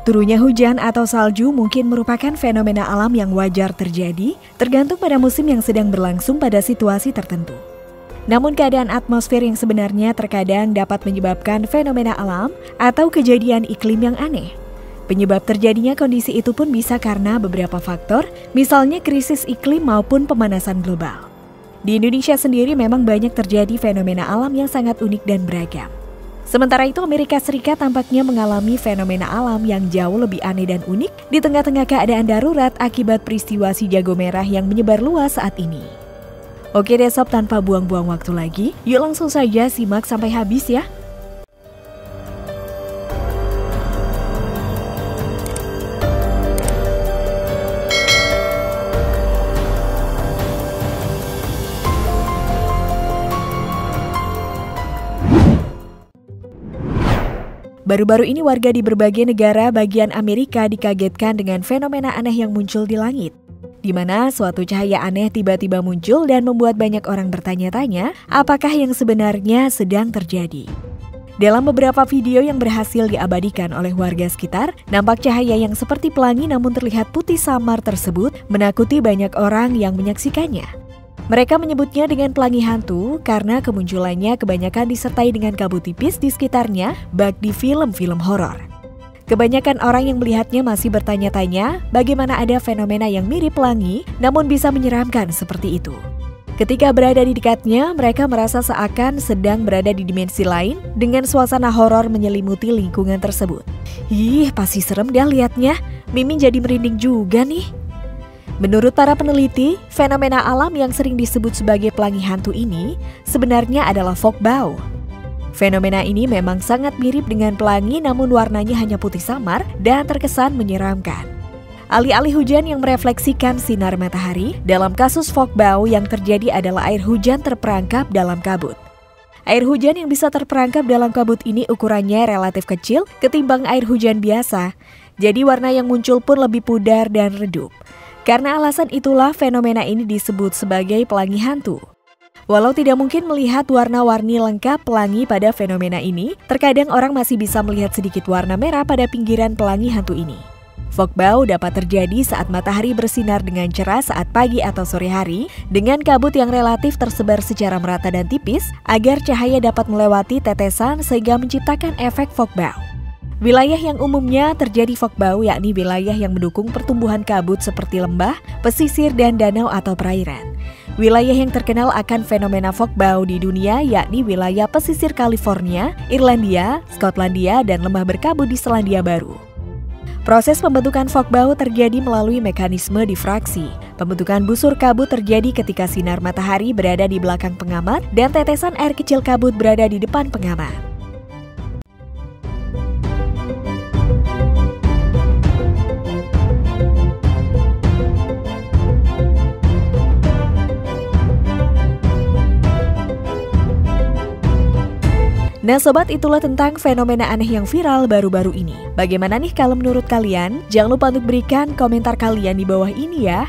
Turunnya hujan atau salju mungkin merupakan fenomena alam yang wajar terjadi, tergantung pada musim yang sedang berlangsung pada situasi tertentu. Namun keadaan atmosfer yang sebenarnya terkadang dapat menyebabkan fenomena alam atau kejadian iklim yang aneh. Penyebab terjadinya kondisi itu pun bisa karena beberapa faktor, misalnya krisis iklim maupun pemanasan global. Di Indonesia sendiri memang banyak terjadi fenomena alam yang sangat unik dan beragam. Sementara itu Amerika Serikat tampaknya mengalami fenomena alam yang jauh lebih aneh dan unik di tengah-tengah keadaan darurat akibat peristiwa si jago merah yang menyebar luas saat ini. Oke deh sob, tanpa buang-buang waktu lagi, yuk langsung saja simak sampai habis ya. Baru-baru ini warga di berbagai negara bagian Amerika dikagetkan dengan fenomena aneh yang muncul di langit, di mana suatu cahaya aneh tiba-tiba muncul dan membuat banyak orang bertanya-tanya apakah yang sebenarnya sedang terjadi. Dalam beberapa video yang berhasil diabadikan oleh warga sekitar, nampak cahaya yang seperti pelangi namun terlihat putih samar tersebut menakuti banyak orang yang menyaksikannya. Mereka menyebutnya dengan pelangi hantu karena kemunculannya kebanyakan disertai dengan kabut tipis di sekitarnya bak di film-film horor. Kebanyakan orang yang melihatnya masih bertanya-tanya bagaimana ada fenomena yang mirip pelangi namun bisa menyeramkan seperti itu. Ketika berada di dekatnya, mereka merasa seakan sedang berada di dimensi lain dengan suasana horor menyelimuti lingkungan tersebut. Ih, pasti serem dah liatnya. Mimin jadi merinding juga nih. Menurut para peneliti, fenomena alam yang sering disebut sebagai pelangi hantu ini sebenarnya adalah fog bow. Fenomena ini memang sangat mirip dengan pelangi namun warnanya hanya putih samar dan terkesan menyeramkan. Alih-alih hujan yang merefleksikan sinar matahari, dalam kasus fog bow yang terjadi adalah air hujan terperangkap dalam kabut. Air hujan yang bisa terperangkap dalam kabut ini ukurannya relatif kecil ketimbang air hujan biasa, jadi warna yang muncul pun lebih pudar dan redup. Karena alasan itulah fenomena ini disebut sebagai pelangi hantu. Walau tidak mungkin melihat warna-warni lengkap pelangi pada fenomena ini, terkadang orang masih bisa melihat sedikit warna merah pada pinggiran pelangi hantu ini. Fog bow dapat terjadi saat matahari bersinar dengan cerah saat pagi atau sore hari, dengan kabut yang relatif tersebar secara merata dan tipis, agar cahaya dapat melewati tetesan sehingga menciptakan efek fog bow. Wilayah yang umumnya terjadi fog bow yakni wilayah yang mendukung pertumbuhan kabut seperti lembah, pesisir, dan danau atau perairan. Wilayah yang terkenal akan fenomena fog bow di dunia yakni wilayah pesisir California, Irlandia, Skotlandia, dan lembah berkabut di Selandia Baru. Proses pembentukan fog bow terjadi melalui mekanisme difraksi. Pembentukan busur kabut terjadi ketika sinar matahari berada di belakang pengamat dan tetesan air kecil kabut berada di depan pengamat. Nah sobat, itulah tentang fenomena aneh yang viral baru-baru ini. Bagaimana nih kalau menurut kalian? Jangan lupa untuk berikan komentar kalian di bawah ini ya.